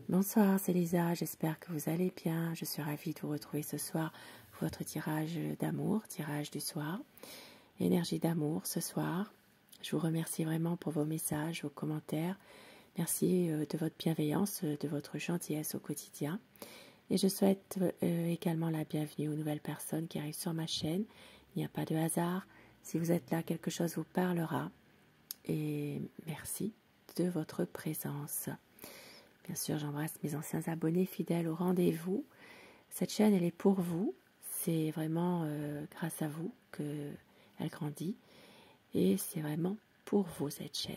Bonsoir, c'est Lisa, j'espère que vous allez bien. Je suis ravie de vous retrouver ce soir pour votre tirage d'amour, tirage du soir. Énergie d'amour ce soir. Je vous remercie vraiment pour vos messages, vos commentaires. Merci de votre bienveillance, de votre gentillesse au quotidien. Et je souhaite également la bienvenue aux nouvelles personnes qui arrivent sur ma chaîne. Il n'y a pas de hasard. Si vous êtes là, quelque chose vous parlera. Et merci de votre présence. Bien sûr, j'embrasse mes anciens abonnés fidèles au rendez-vous. Cette chaîne, elle est pour vous. C'est vraiment grâce à vous qu'elle grandit. Et c'est vraiment pour vous, cette chaîne.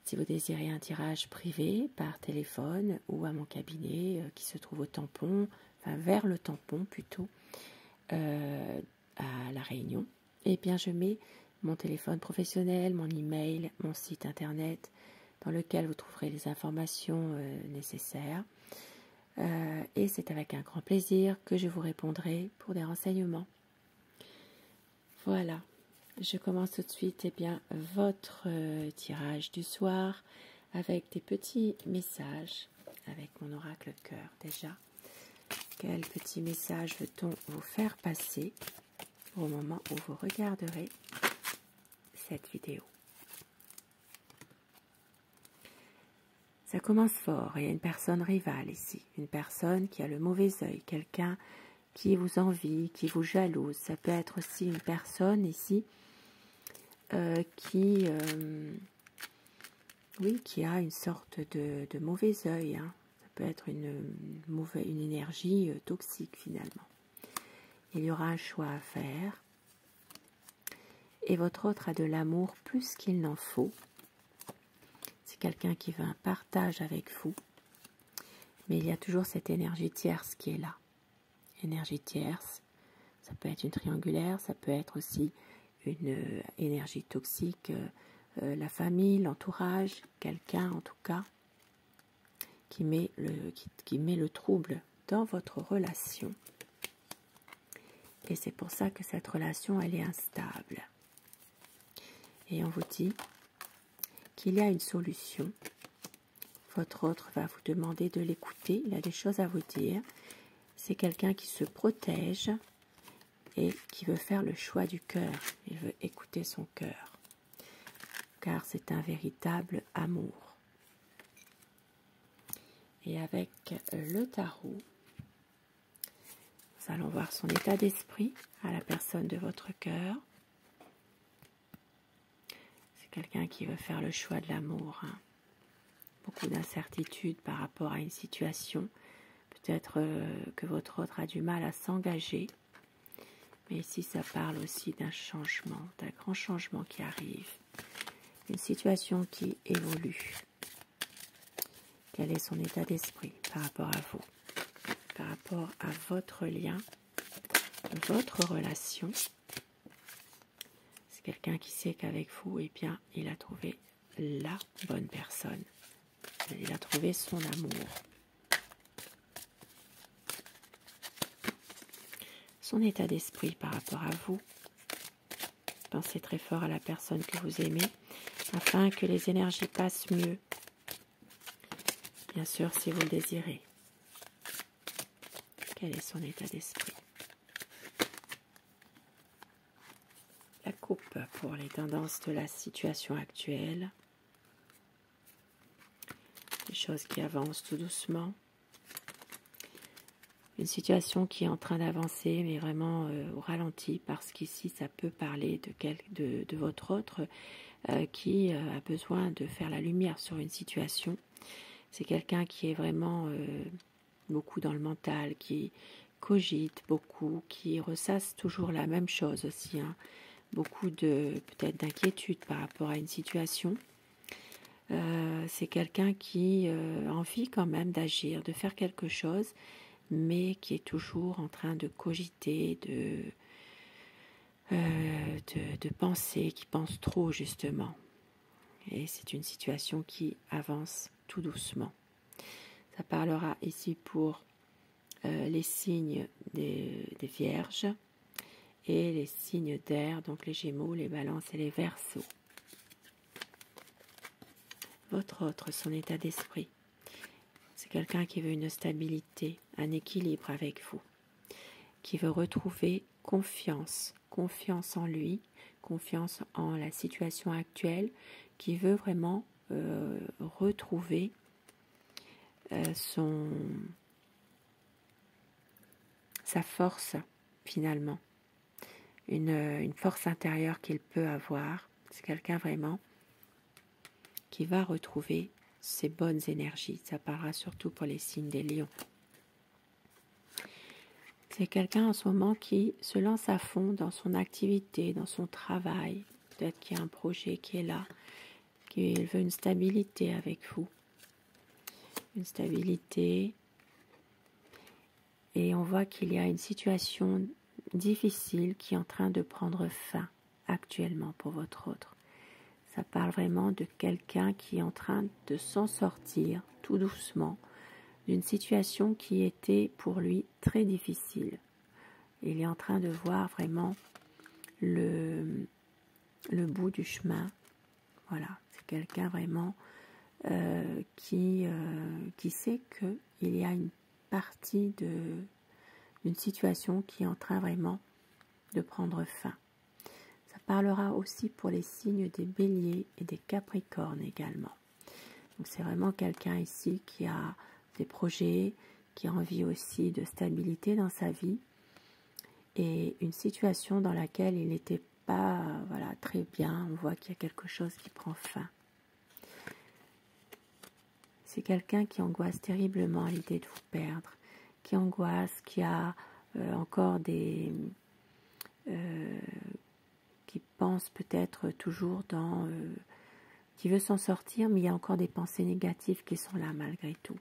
Si vous désirez un tirage privé par téléphone ou à mon cabinet qui se trouve au tampon, enfin vers le tampon plutôt, à La Réunion, eh bien je mets mon téléphone professionnel, mon email, mon site internet, dans lequel vous trouverez les informations nécessaires. Et c'est avec un grand plaisir que je vous répondrai pour des renseignements. Voilà, je commence tout de suite votre tirage du soir avec des petits messages, avec mon oracle cœur déjà. Quel petit message veut-on vous faire passer au moment où vous regarderez cette vidéo? Ça commence fort, il y a une personne rivale ici, une personne qui a le mauvais œil, quelqu'un qui vous envie, qui vous jalouse. Ça peut être aussi une personne ici qui a une sorte de mauvais œil. Hein. Ça peut être une énergie toxique finalement. Il y aura un choix à faire. Et votre autre a de l'amour plus qu'il n'en faut. C'est quelqu'un qui veut un partage avec vous. Mais il y a toujours cette énergie tierce qui est là. Énergie tierce, ça peut être une triangulaire, ça peut être aussi une énergie toxique, la famille, l'entourage, quelqu'un en tout cas, qui met le trouble dans votre relation. Et c'est pour ça que cette relation, elle est instable. Et on vous dit qu'il y a une solution. Votre autre va vous demander de l'écouter, il a des choses à vous dire. C'est quelqu'un qui se protège et qui veut faire le choix du cœur. Il veut écouter son cœur, car c'est un véritable amour. Et avec le tarot, nous allons voir son état d'esprit à la personne de votre cœur. C'est quelqu'un qui veut faire le choix de l'amour. Hein. Beaucoup d'incertitudes par rapport à une situation. Peut-être que votre autre a du mal à s'engager. Mais ici, ça parle aussi d'un changement, d'un grand changement qui arrive. Une situation qui évolue. Quel est son état d'esprit par rapport à vous? Par rapport à votre lien, votre relation? C'est quelqu'un qui sait qu'avec vous, eh bien, il a trouvé la bonne personne. Il a trouvé son amour. Son état d'esprit par rapport à vous. Pensez très fort à la personne que vous aimez afin que les énergies passent mieux. Bien sûr, si vous le désirez. Quel est son état d'esprit? La coupe pour les tendances de la situation actuelle. Des choses qui avancent tout doucement. Une situation qui est en train d'avancer, mais vraiment au ralenti, parce qu'ici, ça peut parler de votre autre qui a besoin de faire la lumière sur une situation. C'est quelqu'un qui est vraiment beaucoup dans le mental, qui cogite beaucoup, qui ressasse toujours la même chose aussi. Hein. Beaucoup peut-être d'inquiétude par rapport à une situation. C'est quelqu'un qui a envie quand même d'agir, de faire quelque chose, mais qui est toujours en train de cogiter, de penser, qui pense trop justement. Et c'est une situation qui avance tout doucement. Ça parlera ici pour les signes des vierges et les signes d'air, donc les gémeaux, les balances et les verseaux. Votre autre, son état d'esprit. C'est quelqu'un qui veut une stabilité, un équilibre avec vous, qui veut retrouver confiance, confiance en lui, confiance en la situation actuelle, qui veut vraiment retrouver sa force finalement, une force intérieure qu'il peut avoir. C'est quelqu'un vraiment qui va retrouver ses bonnes énergies. Ça parlera surtout pour les signes des lions. C'est quelqu'un en ce moment qui se lance à fond dans son activité, dans son travail. Peut-être qu'il y a un projet qui est là, qu'il veut une stabilité avec vous. Une stabilité. Et on voit qu'il y a une situation difficile qui est en train de prendre fin actuellement pour votre autre. Ça parle vraiment de quelqu'un qui est en train de s'en sortir tout doucement d'une situation qui était pour lui très difficile. Il est en train de voir vraiment le bout du chemin. Voilà, c'est quelqu'un vraiment qui sait qu'il y a une partie d'une situation qui est en train vraiment de prendre fin. Ça parlera aussi pour les signes des béliers et des capricornes également. Donc c'est vraiment quelqu'un ici qui a des projets, qui a envie aussi de stabilité dans sa vie et une situation dans laquelle il n'était pas très bien. On voit qu'il y a quelque chose qui prend fin. C'est quelqu'un qui angoisse terriblement à l'idée de vous perdre, qui angoisse, qui a encore des... qui pense peut-être toujours dans... qui veut s'en sortir, mais il y a encore des pensées négatives qui sont là malgré tout.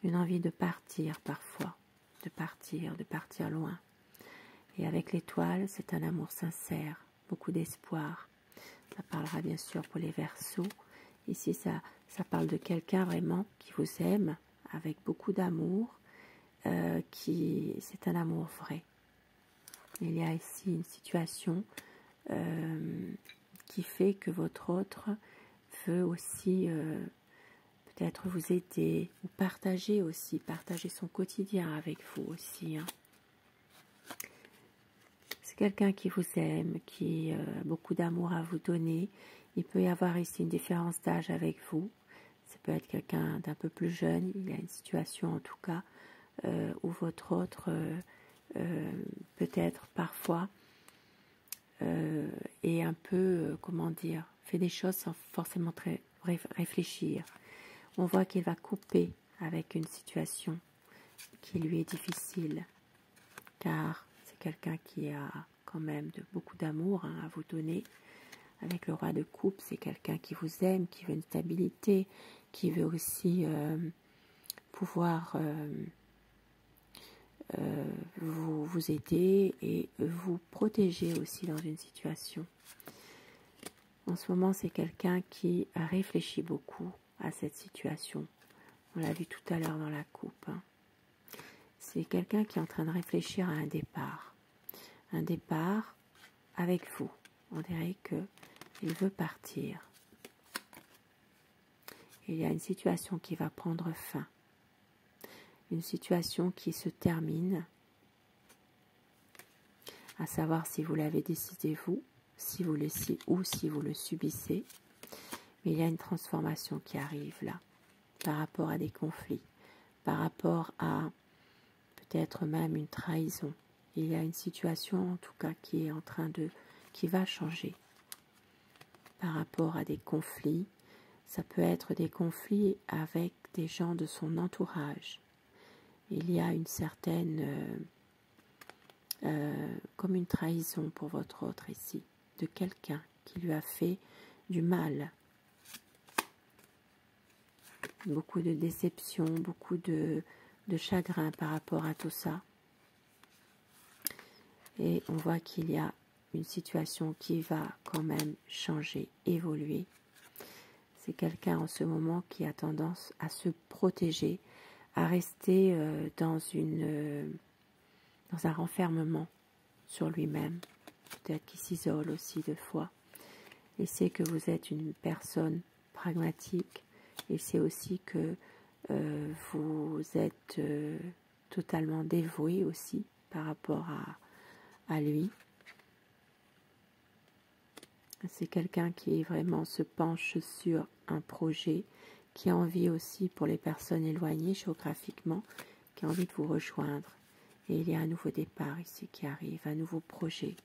Une envie de partir parfois, de partir loin. Et avec l'étoile, c'est un amour sincère, beaucoup d'espoir. Ça parlera bien sûr pour les Verseaux. Ici, ça parle de quelqu'un vraiment qui vous aime avec beaucoup d'amour, c'est un amour vrai. Il y a ici une situation qui fait que votre autre veut aussi peut-être vous aider ou partager son quotidien avec vous aussi. Hein. C'est quelqu'un qui vous aime, qui a beaucoup d'amour à vous donner. Il peut y avoir ici une différence d'âge avec vous. Ça peut être quelqu'un d'un peu plus jeune. Il y a une situation en tout cas où votre autre peut-être parfois est un peu, fait des choses sans forcément très réfléchir. On voit qu'il va couper avec une situation qui lui est difficile, car c'est quelqu'un qui a quand même beaucoup d'amour à vous donner. Avec le roi de coupe, c'est quelqu'un qui vous aime, qui veut une stabilité, qui veut aussi pouvoir vous aider et vous protéger aussi dans une situation. En ce moment, c'est quelqu'un qui réfléchit beaucoup à cette situation. On l'a vu tout à l'heure dans la coupe. Hein. C'est quelqu'un qui est en train de réfléchir à un départ. Un départ avec vous. On dirait qu'il veut partir. Il y a une situation qui va prendre fin. Une situation qui se termine. À savoir si vous l'avez décidé vous, si vous le subissez. Mais il y a une transformation qui arrive là. Par rapport à des conflits. Par rapport à peut-être même une trahison. Il y a une situation en tout cas qui va changer par rapport à des conflits. Ça peut être des conflits avec des gens de son entourage. Il y a une certaine comme une trahison pour votre autre ici, de quelqu'un qui lui a fait du mal. Beaucoup de déception, beaucoup de chagrin par rapport à tout ça. Et on voit qu'il y a une situation qui va quand même changer, évoluer. C'est quelqu'un en ce moment qui a tendance à se protéger, à rester dans un renfermement sur lui-même. Peut-être qu'il s'isole aussi deux fois. Et c'est que vous êtes une personne pragmatique. Et c'est aussi que vous êtes totalement dévoué aussi par rapport à lui. C'est quelqu'un qui vraiment se penche sur un projet, qui a envie aussi pour les personnes éloignées géographiquement, qui a envie de vous rejoindre. Et il y a un nouveau départ ici qui arrive, un nouveau projet.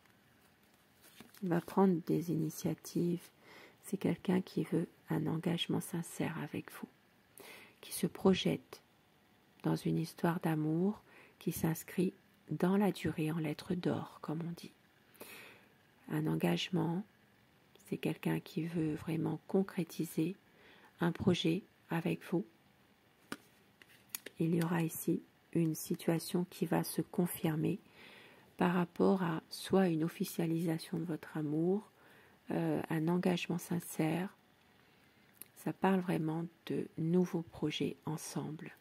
Il va prendre des initiatives. C'est quelqu'un qui veut un engagement sincère avec vous, qui se projette dans une histoire d'amour qui s'inscrit dans la durée en lettres d'or, comme on dit. Un engagement, c'est quelqu'un qui veut vraiment concrétiser un projet avec vous. Il y aura ici une situation qui va se confirmer par rapport à soit une officialisation de votre amour, un engagement sincère. Ça parle vraiment de nouveaux projets ensemble.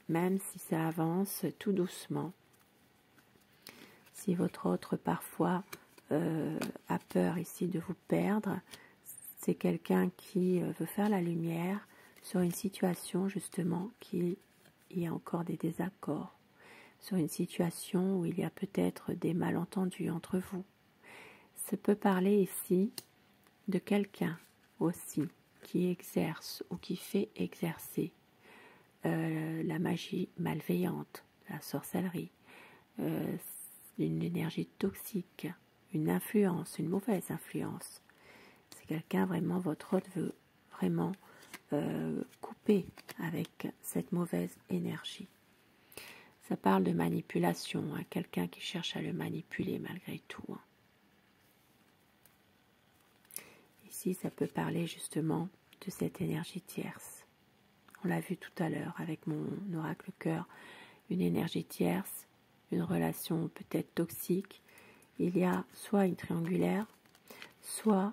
Même si ça avance tout doucement, si votre autre parfois a peur ici de vous perdre, c'est quelqu'un qui veut faire la lumière sur une situation justement qui y a encore des désaccords, sur une situation où il y a peut-être des malentendus entre vous. Ça peut parler ici de quelqu'un aussi qui exerce ou qui fait exercer la magie malveillante, la sorcellerie, une énergie toxique, une influence, une mauvaise influence. C'est quelqu'un vraiment, votre hôte veut vraiment couper avec cette mauvaise énergie. Ça parle de manipulation, hein, quelqu'un qui cherche à le manipuler malgré tout. Hein. Ici, ça peut parler justement de cette énergie tierce. On l'a vu tout à l'heure avec mon oracle cœur, une énergie tierce, une relation peut-être toxique. Il y a soit une triangulaire, soit,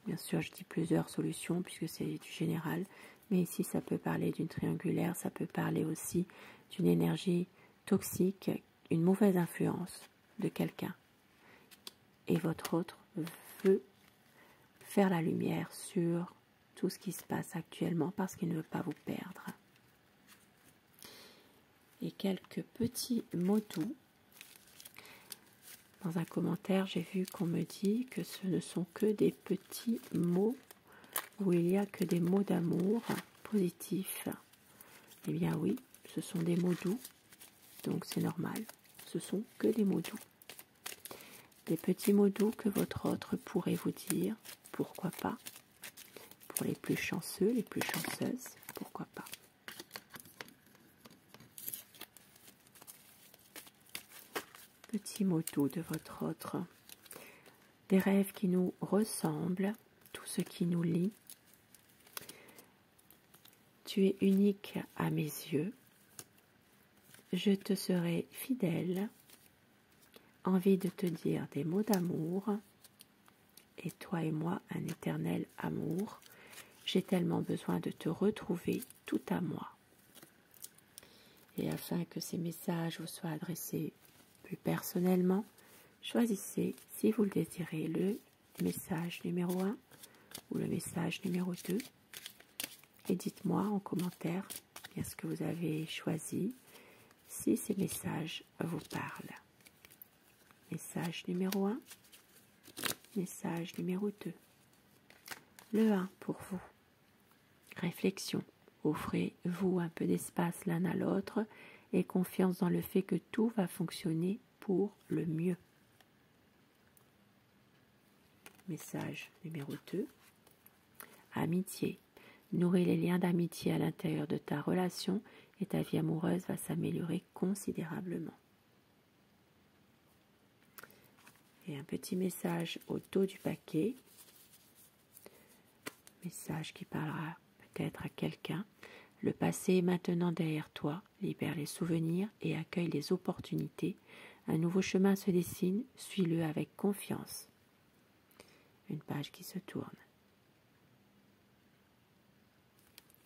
bien sûr je dis plusieurs solutions puisque c'est du général, mais ici ça peut parler d'une triangulaire, ça peut parler aussi d'une énergie toxique, une mauvaise influence de quelqu'un. Et votre autre veut faire la lumière sur tout ce qui se passe actuellement parce qu'il ne veut pas vous perdre. Et quelques petits mots doux. Dans un commentaire, j'ai vu qu'on me dit que ce ne sont que des petits mots où il n'y a que des mots d'amour positifs. Eh bien oui, ce sont des mots doux, donc c'est normal. Ce sont que des mots doux. Des petits mots doux que votre autre pourrait vous dire, pourquoi pas. Pour les plus chanceux, les plus chanceuses, pourquoi pas. Petits mots doux de votre autre. Des rêves qui nous ressemblent, tout ce qui nous lie. Tu es unique à mes yeux. Je te serai fidèle. Envie de te dire des mots d'amour. Et toi et moi, un éternel amour. J'ai tellement besoin de te retrouver tout à moi. Et afin que ces messages vous soient adressés plus personnellement, choisissez, si vous le désirez, le message numéro 1 ou le message numéro 2. Et dites-moi en commentaire bien ce que vous avez choisi, si ces messages vous parlent. Message numéro 1, message numéro 2. Le 1 pour vous. Réflexion. Offrez-vous un peu d'espace l'un à l'autre et confiance dans le fait que tout va fonctionner pour le mieux. Message numéro 2. Amitié. Nourris les liens d'amitié à l'intérieur de ta relation et ta vie amoureuse va s'améliorer considérablement. Et un petit message au dos du paquet. Message qui parlera peut-être à quelqu'un. Le passé est maintenant derrière toi. Libère les souvenirs et accueille les opportunités. Un nouveau chemin se dessine. Suis-le avec confiance. Une page qui se tourne.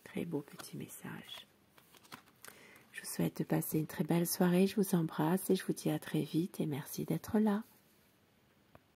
Très beau petit message. Je vous souhaite de passer une très belle soirée. Je vous embrasse et je vous dis à très vite et merci d'être là.